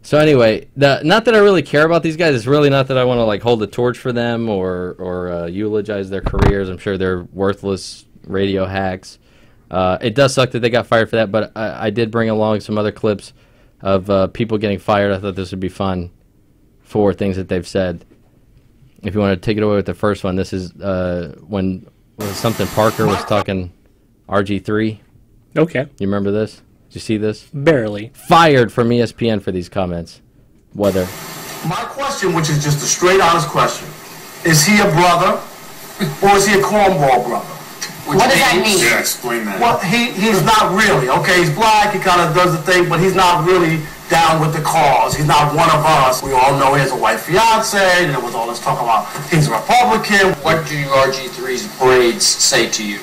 So anyway, not that I really care about these guys. It's really not that I want to like hold the torch for them or eulogize their careers. I'm sure they're worthless radio hacks. It does suck that they got fired for that, but I did bring along some other clips of people getting fired. I thought this would be fun for things that they've said. If you want to take it away with the first one, this is when something Parker was talking RG3. Okay. You remember this? Did you see this? Barely. Fired from ESPN for these comments. Whether. My question, which is just a straight, honest question, is he a brother or is he a cornball brother? What does that mean? Yeah, explain that. Well, he's not really, okay? He's black, he kind of does the thing, but he's not really down with the cause. He's not one of us. We all know he has a white fiance, and there was all this talk about he's a Republican. What do RG3's braids say to you?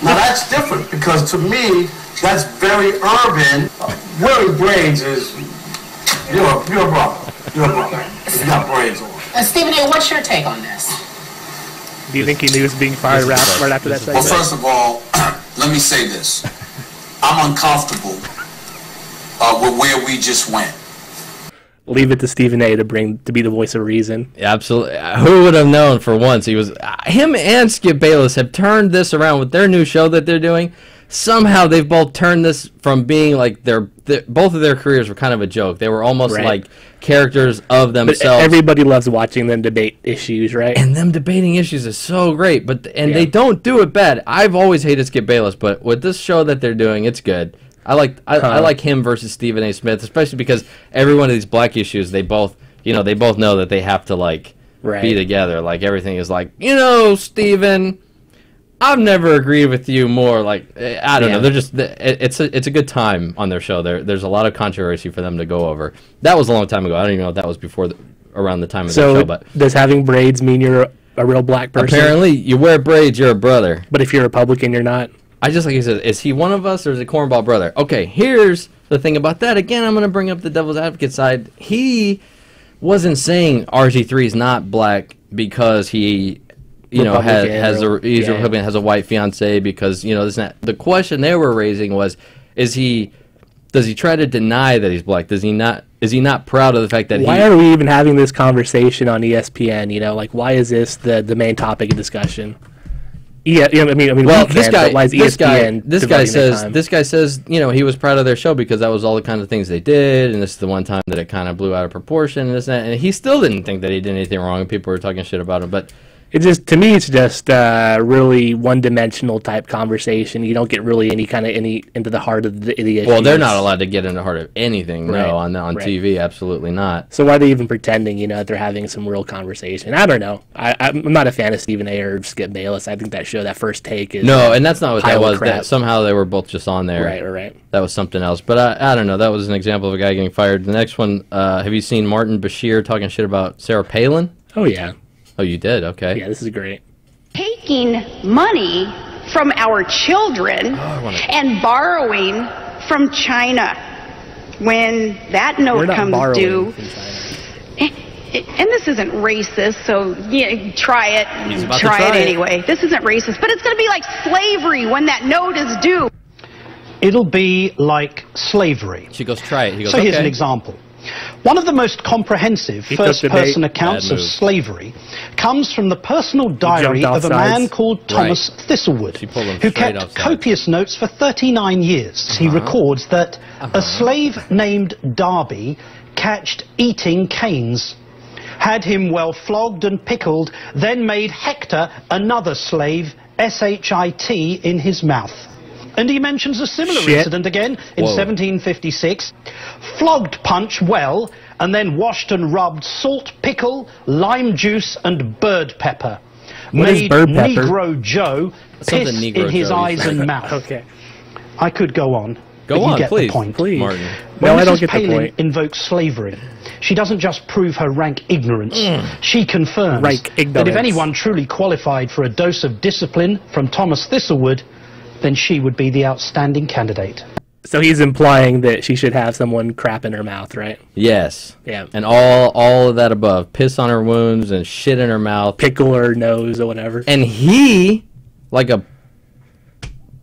Now that's different, because to me, that's very urban. Wearing braids is, you're a brother. You're a brother. You got braids on. Stephen A., what's your take on this? Do you think he knew he was being fired right after that segment? Well, first of all, let me say this. I'm uncomfortable with where we just went. Leave it to Stephen A. to be the voice of reason. Yeah, absolutely. Who would have known for once? Him and Skip Bayless have turned this around with their new show that they're doing. Somehow they've both turned this from being like both of their careers were kind of a joke. They were almost like characters of themselves. But everybody loves watching them debate issues, right? And them debating issues is so great. They don't do it bad. I've always hated Skip Bayless, but with this show that they're doing, it's good. I like him versus Stephen A. Smith, especially because every one of these black issues, they both know that they have to like be together. Like everything is like, Stephen, I've never agreed with you more. Like I don't know, they're just it's a good time on their show. There's a lot of controversy for them to go over. That was a long time ago. I don't even know if that was before around the time of the show. But does having braids mean you're a real black person? Apparently, you wear braids, you're a brother. But if you're Republican, you're not. I just like he said, is he one of us or is he cornball brother? Okay, here's the thing about that. Again, I'm going to bring up the devil's advocate side. He wasn't saying RG3 is not black because he, he's a Republican, has a white fiance because this and that. The question they were raising was, does he try to deny that he's black? Is he not proud of the fact that Why are we even having this conversation on ESPN? Why is this the main topic of discussion? Yeah, I mean. Well, this guy says, he was proud of their show because that was all the kind of things they did, and this is the one time that it kind of blew out of proportion, and this and that, and he still didn't think that he did anything wrong, and people were talking shit about him, but. To me, it's just really one-dimensional type conversation. You don't get really into the heart of the issues. Well, they're not allowed to get into the heart of anything, no, on TV, absolutely not. So why are they even pretending, that they're having some real conversation? I don't know. I'm not a fan of Stephen A. or Skip Bayless. I think that show, that First Take, is no, and that's not what that was. Somehow they were both just on there. Right. That was something else. But I don't know. That was an example of a guy getting fired. The next one, have you seen Martin Bashir talking shit about Sarah Palin? Oh, yeah. Oh, you did? Okay. Yeah, this is great. Taking money from our children and borrowing from China when that note comes due. And this isn't racist, so try it anyway. This isn't racist, but it's going to be like slavery when that note is due. It'll be like slavery. She goes, try it. He goes, so here's an example. One of the most comprehensive first-person accounts of slavery comes from the personal diary of a man called Thomas Thistlewood, who kept copious notes for 39 years. He records that a slave named Darby catched eating canes, had him well flogged and pickled, then made Hector, another slave, S-H-I-T, in his mouth. And he mentions a similar incident again in 1756. Flogged Punch well, and then washed and rubbed salt, pickle, lime juice, and bird pepper. Made Negro Joe piss in his eyes and mouth. Okay. I could go on. Go on, you get please. The point. Please. Martin. When I don't Mrs. get the Palin point. invokes slavery, she doesn't just prove her rank ignorance. She confirms Rank that if anyone truly qualified for a dose of discipline from Thomas Thistlewood, then she would be the outstanding candidate. So he's implying that she should have someone crap in her mouth, right? Yes. Yeah. And all of that above. Piss on her wounds and shit in her mouth. Pickle her nose or whatever. And he, like a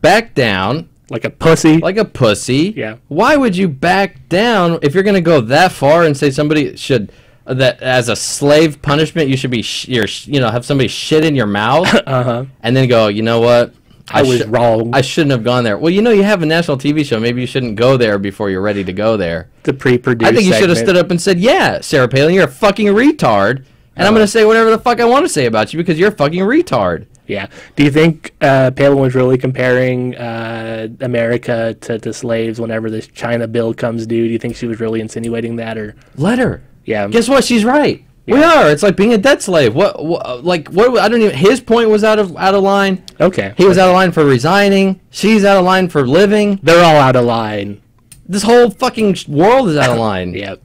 back down, Like a pussy. Like a pussy. Yeah. Why would you back down if you're going to go that far and say somebody should that as a slave punishment you should be have somebody shit in your mouth and then go, you know what? I was wrong. I shouldn't have gone there. Well, you have a national TV show. Maybe you shouldn't go there before you're ready to go there. The pre-produced I think you should have stood up and said, yeah, Sarah Palin, you're a fucking retard. And I'm going to say whatever the fuck I want to say about you because you're a fucking retard. Yeah. Do you think Palin was really comparing America to slaves whenever this China bill comes due? Do you think she was really insinuating that? Or let her. Yeah. Guess what? She's right. Yeah. We are. It's like being a debt slave. What? I don't even. His point was out of line. Okay. He was out of line for resigning. She's out of line for living. They're all out of line. This whole fucking world is out of line. Yep.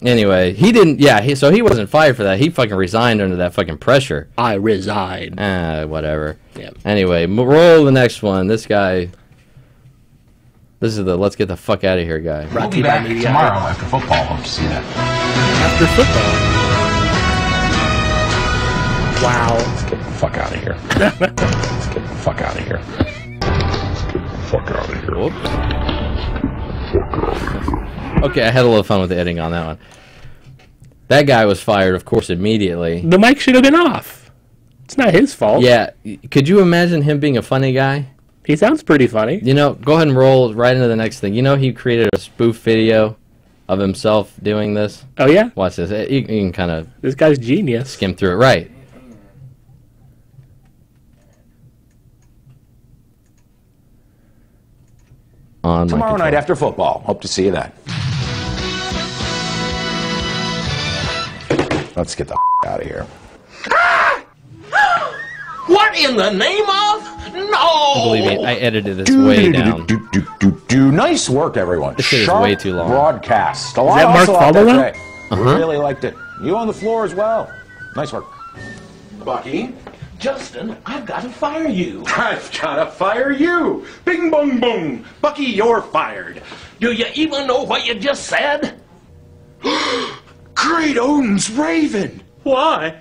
Anyway, he didn't. Yeah. So he wasn't fired for that. He fucking resigned under that fucking pressure. I resigned. Whatever. Yep. Anyway, roll the next one. This guy. This is the let's get the fuck out of here guy. We'll be back tomorrow after football. Hope to see that. After football. Wow. Let's get the fuck out of here. Let's get the fuck out of here. Get the fuck out of here. Whoops. Okay, I had a little fun with the editing on that one. That guy was fired, of course, immediately. The mic should have been off. It's not his fault. Yeah. Could you imagine him being a funny guy? He sounds pretty funny. Go ahead and roll right into the next thing. He created a spoof video of himself doing this. Oh, yeah? Watch this. You can kind of... This guy's genius. Skim through it. Right. Tomorrow night after football. Hope to see you then. Let's get the out of here. What in the name of? No! Believe me, I edited this way down. Nice work, everyone. This shit is way too long. Broadcast. A Is lot that Mark Fowler? We really liked it. You on the floor as well. Nice work. Bucky? Justin, I've got to fire you. I've got to fire you. Bing, bong, boom. Bucky, you're fired. Do you even know what you just said? Great Odin's Raven. Why?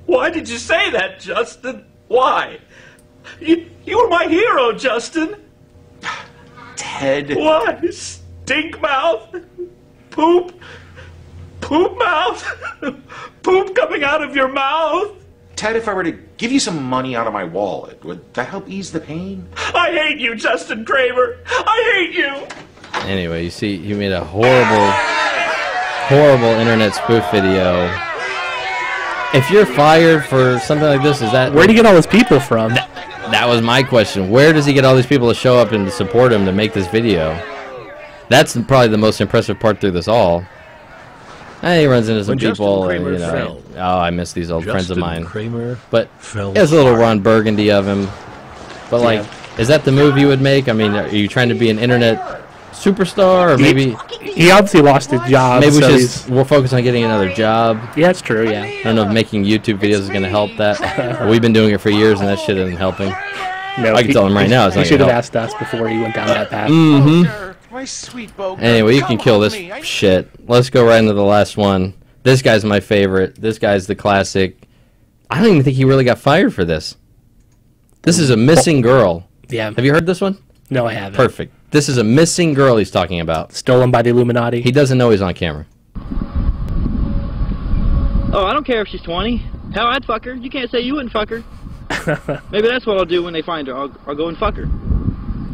Why did you say that, Justin? Why? You were my hero, Justin. Ted. Why? Stink mouth? Poop? Poop mouth? Poop coming out of your mouth? Ted, if I were to give you some money out of my wallet, would that help ease the pain? I hate you, Justin Kramer. I hate you. Anyway, you see, he made a horrible internet spoof video. If you're fired for something like this, is that... Where do you get all those people from? That was my question. Where does he get all these people to show up and to support him to make this video? That's probably the most impressive part through this all. And he runs into some people, and, oh, I miss these old friends of mine. But there's a little Ron Burgundy of him. But, like, is that the move you would make? I mean, are you trying to be an internet superstar, or maybe... He obviously lost his job. Maybe we'll focus on getting another job. Yeah, that's true, yeah. I don't know if making YouTube videos is going to help that. We've been doing it for years, and that shit isn't helping. No, I can tell him right now it's not He should have asked us before he went down that path. My sweet Bo. Anyway, you can kill this shit. Let's go right into the last one. This guy's my favorite. This guy's the classic. I don't even think he really got fired for this. This is a missing girl. Yeah. Have you heard this one? No, I haven't. Perfect. This is a missing girl he's talking about. Stolen by the Illuminati. He doesn't know he's on camera. Oh, I don't care if she's 20. Hell, I'd fuck her. You can't say you wouldn't fuck her. Maybe that's what I'll do when they find her. I'll go and fuck her.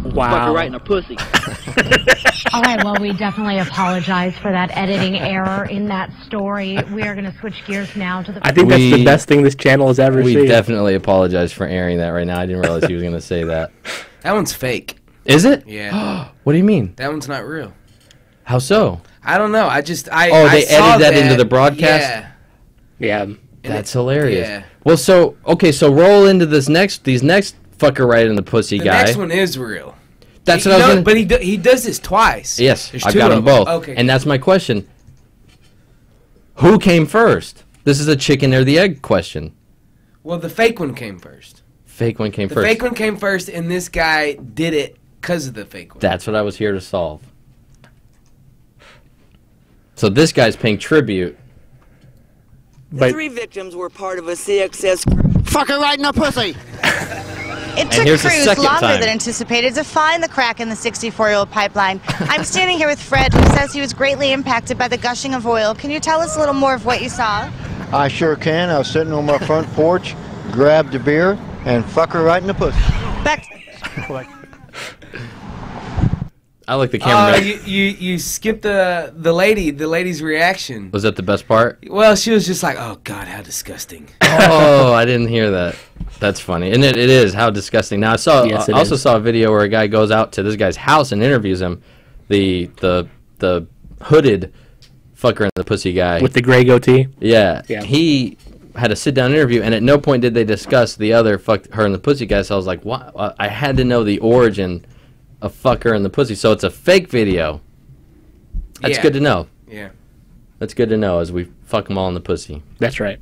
Wow. Fuck her right in her pussy. All right, well, we definitely apologize for that editing error in that story. We are going to switch gears now to the... I think that's the best thing this channel has ever seen. We definitely apologize for airing that right now. I didn't realize he was going to say that. That one's fake. Is it? Yeah. What do you mean? That one's not real. How so? I don't know. They edited that into the broadcast? Yeah. That's hilarious. Yeah. Well, so roll into these next fucker right in the pussy guy. The next one is real. That's what I was gonna... But he does this twice. Yes, There's I've two got them of both. Okay. And that's my question. Who came first? This is a chicken or the egg question. Well, the fake one came first. Fake one came first. The fake one came first, and this guy did it because of the fake one. That's what I was here to solve. So this guy's paying tribute. The 3 victims were part of a CXS group. Fuck her right in the pussy! It took crews longer than anticipated to find the crack in the 64-year-old pipeline. I'm standing here with Fred, who says he was greatly impacted by the gushing of oil. Can you tell us a little more of what you saw? I sure can. I was sitting on my front porch, grabbed a beer, and fuck her right in the pussy. Back. I like the camera. You skipped the lady's reaction. Was that the best part? Well, she was just like, "Oh God, how disgusting." Oh, I didn't hear that. That's funny, and it is how disgusting. Now I also saw a video where a guy goes out to this guy's house and interviews him, the hooded fucker in the pussy guy with the gray goatee. Yeah, he had a sit down interview, and at no point did they discuss the other fuck her in the pussy guy. So I was like, "What?" I had to know the origin of fucker in the pussy. So it's a fake video. That's good to know. Yeah, that's good to know as we fuck them all in the pussy. That's right.